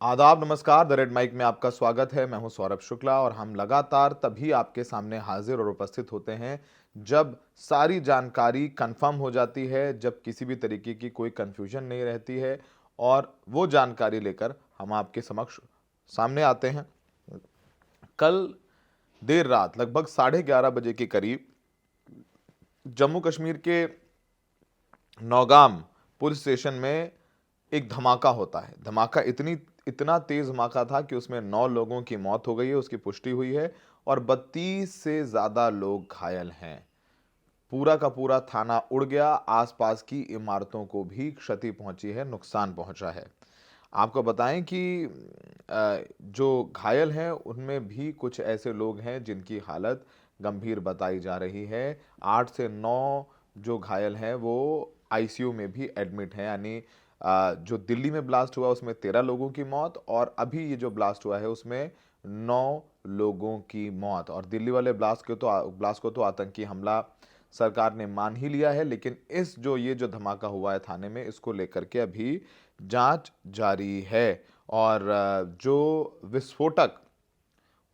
आदाब नमस्कार। The red mic में आपका स्वागत है। मैं हूं सौरभ शुक्ला और हम लगातार तभी आपके सामने हाजिर और उपस्थित होते हैं जब सारी जानकारी कंफर्म हो जाती है, जब किसी भी तरीके की कोई कंफ्यूजन नहीं रहती है और वो जानकारी लेकर हम आपके समक्ष सामने आते हैं। कल देर रात लगभग 11:30 बजे के करीब जम्मू कश्मीर के नौगाम पुलिस स्टेशन में एक धमाका होता है। धमाका इतना तेज धमाका था कि उसमें 9 लोगों की मौत हो गई है, उसकी पुष्टि हुई है और 32 से ज्यादा लोग घायल हैं। पूरा का पूरा थाना उड़ गया, आसपास की इमारतों को भी क्षति पहुंची है, नुकसान पहुंचा है। आपको बताएं कि जो घायल हैं उनमें भी कुछ ऐसे लोग हैं जिनकी हालत गंभीर बताई जा रही है। 8 से 9 जो घायल हैं वो आईसीयू में भी एडमिट हैं। यानी जो दिल्ली में ब्लास्ट हुआ उसमें 13 लोगों की मौत और अभी ये जो ब्लास्ट हुआ है उसमें 9 लोगों की मौत। और दिल्ली वाले ब्लास्ट को तो आतंकी हमला सरकार ने मान ही लिया है, लेकिन ये जो धमाका हुआ है थाने में, इसको लेकर के अभी जांच जारी है। और जो विस्फोटक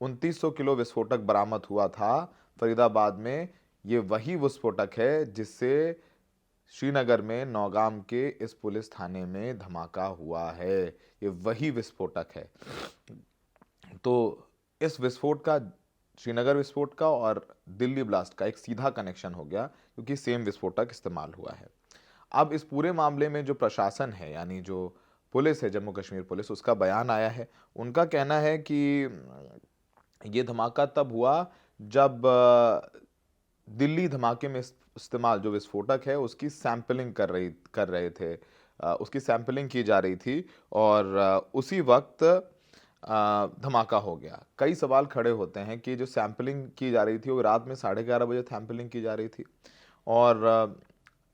2900 किलो विस्फोटक बरामद हुआ था फरीदाबाद में, ये वही विस्फोटक है जिससे श्रीनगर में नौगाम के इस पुलिस थाने में धमाका हुआ है। ये वही विस्फोटक है। तो इस विस्फोट का, श्रीनगर विस्फोट का और दिल्ली ब्लास्ट का एक सीधा कनेक्शन हो गया क्योंकि सेम विस्फोटक इस्तेमाल हुआ है। अब इस पूरे मामले में जो प्रशासन है, यानी जो पुलिस है, जम्मू कश्मीर पुलिस, उसका बयान आया है। उनका कहना है कि ये धमाका तब हुआ जब दिल्ली धमाके में इस्तेमाल जो विस्फोटक है उसकी सैंपलिंग कर रहे थे, उसकी सैंपलिंग की जा रही थी और उसी वक्त धमाका हो गया। कई सवाल खड़े होते हैं कि जो सैंपलिंग की जा रही थी वो रात में 11:30 बजे सैंपलिंग की जा रही थी और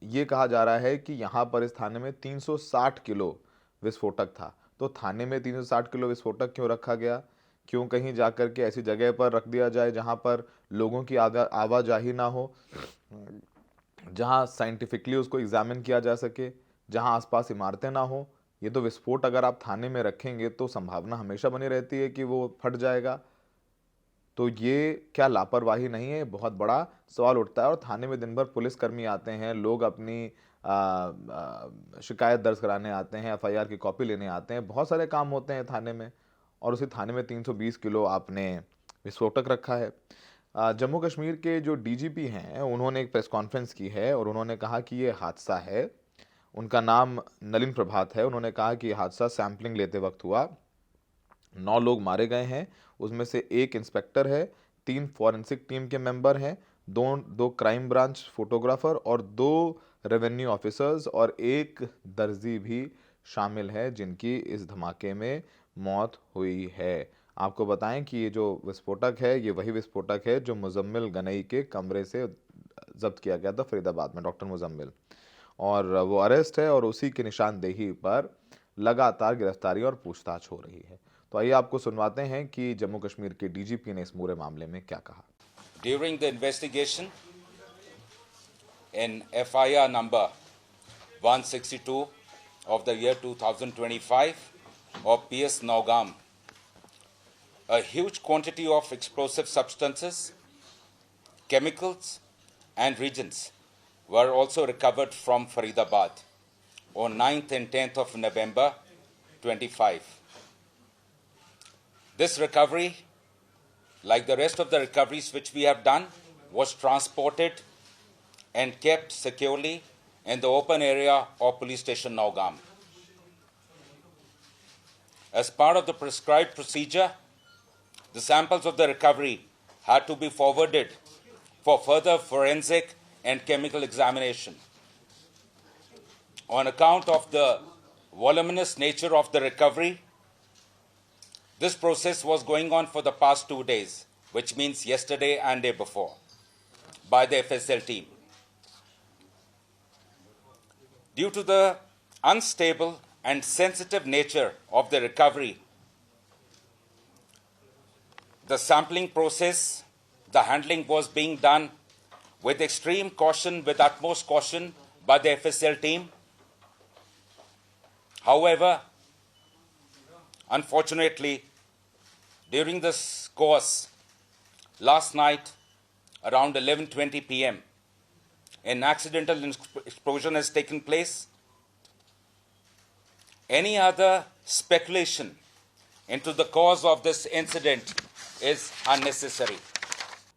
ये कहा जा रहा है कि यहाँ पर इस थाने में 360 किलो विस्फोटक था। तो थाने में 360 किलो विस्फोटक क्यों रखा गया? क्यों कहीं जाकर के ऐसी जगह पर रख दिया जाए जहां पर लोगों की आवाजाही ना हो, जहां साइंटिफिकली उसको एग्जामिन किया जा सके, जहां आसपास इमारतें ना हो? ये तो विस्फोट अगर आप थाने में रखेंगे तो संभावना हमेशा बनी रहती है कि वो फट जाएगा। तो ये क्या लापरवाही नहीं है? बहुत बड़ा सवाल उठता है। और थाने में दिन भर पुलिसकर्मी आते हैं, लोग अपनी शिकायत दर्ज कराने आते हैं, एफआईआर की कॉपी लेने आते हैं, बहुत सारे काम होते हैं थाने में, और उसी थाने में 320 किलो आपने विस्फोटक रखा है। जम्मू कश्मीर के जो डीजीपी हैं उन्होंने एक प्रेस कॉन्फ्रेंस की है और उन्होंने कहा कि ये हादसा है, उनका नाम नलिन प्रभात है, उन्होंने कहा कि यह हादसा सैंपलिंग लेते वक्त हुआ। 9 लोग मारे गए हैं, उसमें से एक इंस्पेक्टर है, 3 फॉरेंसिक टीम के मेंबर हैं, दो क्राइम ब्रांच फोटोग्राफर और 2 रेवेन्यू ऑफिसर्स और एक दर्जी भी शामिल है जिनकी इस धमाके में मौत हुई है। आपको बताएं कि ये जो विस्फोटक है ये वही विस्फोटक है जो मुजम्मिल गनई के कमरे से जब्त किया गया था फरीदाबाद में, डॉक्टर मुजम्मिल, और वो अरेस्ट है और उसी की निशानदेही पर लगातार गिरफ्तारी और पूछताछ हो रही है। तो आइए आपको सुनवाते हैं कि जम्मू कश्मीर के डीजीपी ने इस पूरे मामले में क्या कहा। During the investigation in FIR number 162 of the year 2025 of PS Naugam, a huge quantity of explosive substances, chemicals and reagents were also recovered from Faridabad on 9th and 10th of November 25. This recovery, like the rest of the recoveries which we have done, was transported and kept securely in the open area of Police Station Naugam. As part of the prescribed procedure, the samples of the recovery had to be forwarded for further forensic and chemical examination. On account of the voluminous nature of the recovery, this process was going on for the past 2 days, which means yesterday and day before, by the FSL team. Due to the unstable and sensitive nature of the recovery, the sampling process, the handling was being done with extreme caution, with utmost caution by the FSL team. However, Unfortunately, during this course, last night around 11:20 p.m., an accidental explosion has taken place. Any other speculation into the cause of this incident is unnecessary.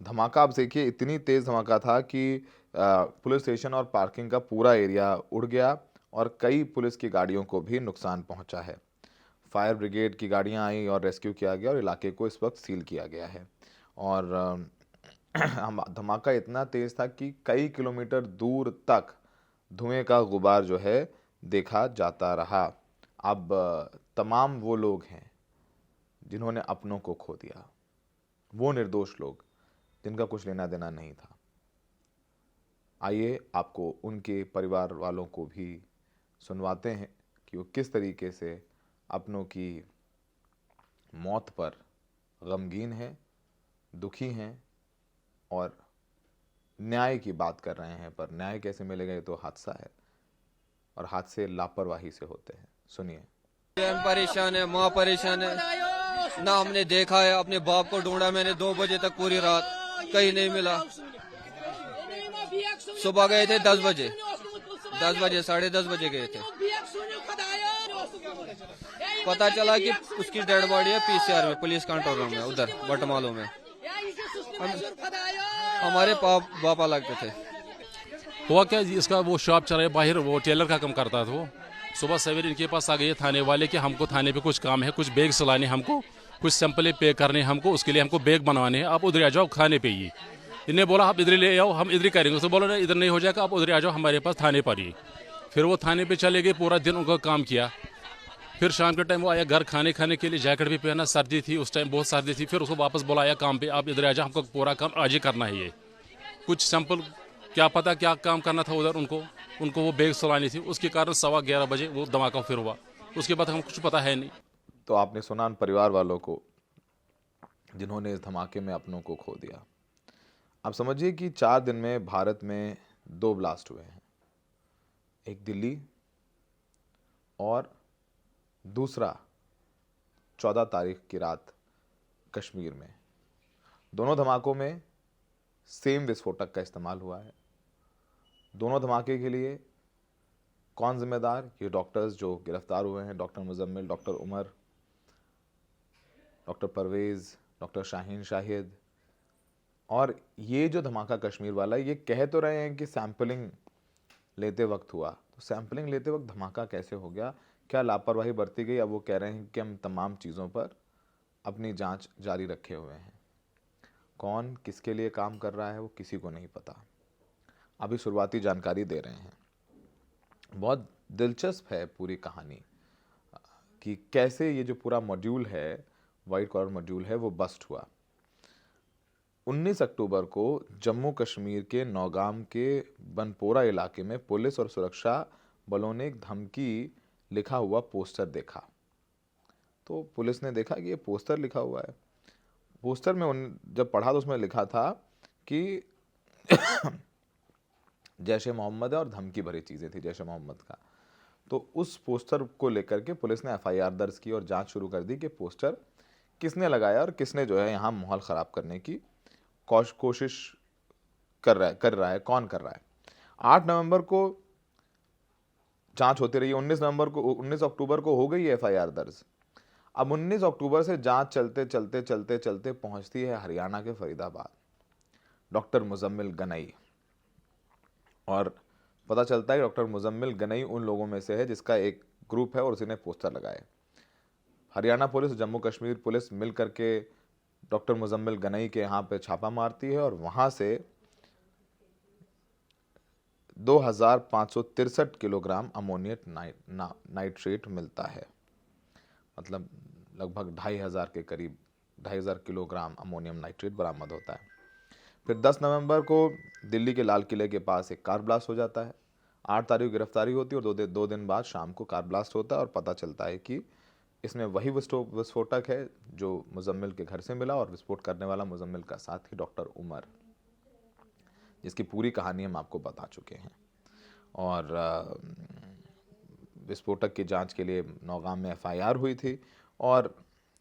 धमाका आप देखिए, इतनी तेज धमाका था कि police station और parking का पूरा एरिया उड़ गया और कई पुलिस की गाड़ियों को भी नुकसान पहुंचा है। फायर ब्रिगेड की गाड़ियां आई और रेस्क्यू किया गया और इलाके को इस वक्त सील किया गया है। और धमाका इतना तेज था कि कई किलोमीटर दूर तक धुएं का गुबार जो है देखा जाता रहा। अब तमाम वो लोग हैं जिन्होंने अपनों को खो दिया, वो निर्दोष लोग जिनका कुछ लेना देना नहीं था। आइए आपको उनके परिवार वालों को भी सुनवाते हैं कि वो किस तरीके से अपनों की मौत पर गमगीन हैं, दुखी हैं और न्याय की बात कर रहे हैं। पर न्याय कैसे मिलेगा, ये तो हादसा है और हादसे लापरवाही से होते हैं। सुनिए। हम परेशान है, माँ परेशान है, ना हमने देखा है। अपने बाप को ढूंढा मैंने 2 बजे तक, पूरी रात कहीं नहीं मिला। सुबह गए थे 10 बजे, 10:30 बजे गए थे। पता चला कि उसकी डेड बॉडी है पीसीआर में, पुलिस कंट्रोल रूम में, उधर बटमालों में। हमारे पापा लगते थे। हुआ क्या, इसका वो शॉप चलाए बाहर, वो टेलर का काम करता था। वो सुबह सवेरे इनके पास आ गए थाने वाले कि हमको थाने पे कुछ काम है, कुछ बैग सिलाने हमको, कुछ सैंपल पे करने हमको, उसके लिए हमको बैग बनवाने हैं, आप उधर आ जाओ खाने पे ही। इन्हें बोला आप इधर ले आओ, हम इधर ही करेंगे। तो बोला नहीं, इधर नहीं हो जाएगा, आप उधर आ जाओ हमारे पास थाने पर ही। फिर वो थाने पे चले गए, पूरा दिन उनका काम किया। फिर शाम के टाइम वो आया घर खाने के लिए, जैकेट भी पहना, सर्दी थी उस टाइम, बहुत सर्दी थी। फिर उसको वापस बुलाया काम पे, आप इधर आ जाओ, हमको पूरा काम आज ही करना है। ये कुछ सैंपल क्या पता क्या काम करना था उधर उनको वो बैग सुलानी थी, उसके कारण 11:15 बजे वो धमाका फिर हुआ। उसके बाद हमको कुछ पता है नहीं। तो आपने सुना परिवार वालों को जिन्होंने इस धमाके में अपनों को खो दिया। आप समझिए कि 4 दिन में भारत में 2 ब्लास्ट हुए हैं, एक दिल्ली और दूसरा 14 तारीख की रात कश्मीर में। दोनों धमाकों में सेम विस्फोटक का इस्तेमाल हुआ है। दोनों धमाके के लिए कौन जिम्मेदार, ये डॉक्टर्स जो गिरफ्तार हुए हैं, doctor Muzammil, doctor Umar, doctor Parvez, doctor Shaheen Shahid. और ये जो धमाका कश्मीर वाला, ये कह तो रहे हैं कि सैंपलिंग लेते वक्त हुआ, तो सैंपलिंग लेते वक्त धमाका कैसे हो गया, क्या लापरवाही बरती गई? अब वो कह रहे हैं कि हम तमाम चीज़ों पर अपनी जांच जारी रखे हुए हैं। कौन किसके लिए काम कर रहा है वो किसी को नहीं पता। अभी शुरुआती जानकारी दे रहे हैं। बहुत दिलचस्प है पूरी कहानी कि कैसे ये जो पूरा मॉड्यूल है, वाइट कॉलर मॉड्यूल है, वो बस्ट हुआ। 19 अक्टूबर को जम्मू कश्मीर के नौगाम के बनपोरा इलाके में पुलिस और सुरक्षा बलों ने एक धमकी लिखा हुआ पोस्टर देखा। तो पुलिस ने देखा कि ये पोस्टर लिखा हुआ है। पोस्टर में जब पढ़ा तो उसमें लिखा था कि जैश ए मोहम्मद है और धमकी भरी चीज़ें थी जैश ए मोहम्मद का। तो उस पोस्टर को लेकर के पुलिस ने एफआईआर दर्ज की और जांच शुरू कर दी कि पोस्टर किसने लगाया और किसने जो है यहाँ माहौल ख़राब करने की कोशिश कर रहा है, कौन कर रहा है। 8 नवंबर को जांच होती रही। 19 अक्टूबर को हो गई एफआईआर दर्ज। अब 19 अक्टूबर से जांच चलते पहुंचती है हरियाणा के फरीदाबाद, डॉक्टर मुजम्मिल गनई। और पता चलता है डॉक्टर मुजम्मिल गनई उन लोगों में से है जिसका एक ग्रुप है और उसी ने पोस्टर लगाए। हरियाणा पुलिस, जम्मू कश्मीर पुलिस मिल करके डॉक्टर मुजम्मिल गनई के यहाँ पे छापा मारती है और वहाँ से 2563 किलोग्राम अमोनियम नाइट्रेट मिलता है। मतलब लगभग 2500 के करीब 2500 किलोग्राम अमोनियम नाइट्रेट बरामद होता है। फिर 10 नवंबर को दिल्ली के लाल किले के पास एक कार ब्लास्ट हो जाता है। 8 तारीख गिरफ्तारी होती है और 2 दिन बाद शाम को कार ब्लास्ट होता है और पता चलता है कि इसमें वही विस्फोटक है जो मुजम्मिल के घर से मिला और विस्फोट करने वाला मुजम्मिल का साथी डॉक्टर उमर, जिसकी पूरी कहानी हम आपको बता चुके हैं। और विस्फोटक की जांच के लिए नौगाम में एफआईआर हुई थी और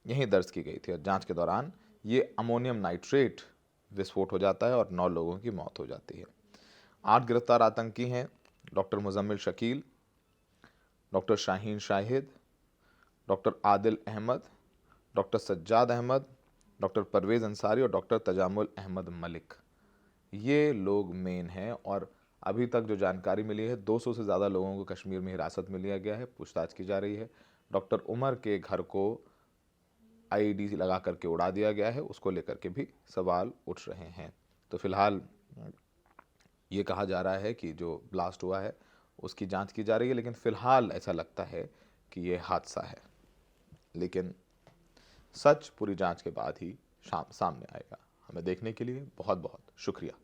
यहीं दर्ज की गई थी। और जांच के दौरान ये अमोनियम नाइट्रेट विस्फोट हो जाता है और 9 लोगों की मौत हो जाती है। 8 गिरफ्तार आतंकी हैं doctor Muzammil Shakeel, doctor Shaheen Shahid, doctor Adil Ahmed, doctor Sajjad Ahmed, doctor Parvez Ansari और डॉक्टर तजामुल अहमद मलिक। ये लोग मेन हैं और अभी तक जो जानकारी मिली है 200 से ज़्यादा लोगों को कश्मीर में हिरासत में लिया गया है, पूछताछ की जा रही है। डॉक्टर उमर के घर को आईईडी लगा करके उड़ा दिया गया है, उसको लेकर के भी सवाल उठ रहे हैं। तो फिलहाल ये कहा जा रहा है कि जो ब्लास्ट हुआ है उसकी जांच की जा रही है, लेकिन फिलहाल ऐसा लगता है कि ये हादसा है। लेकिन सच पूरी जांच के बाद ही सामने आएगा। हमें देखने के लिए बहुत बहुत शुक्रिया।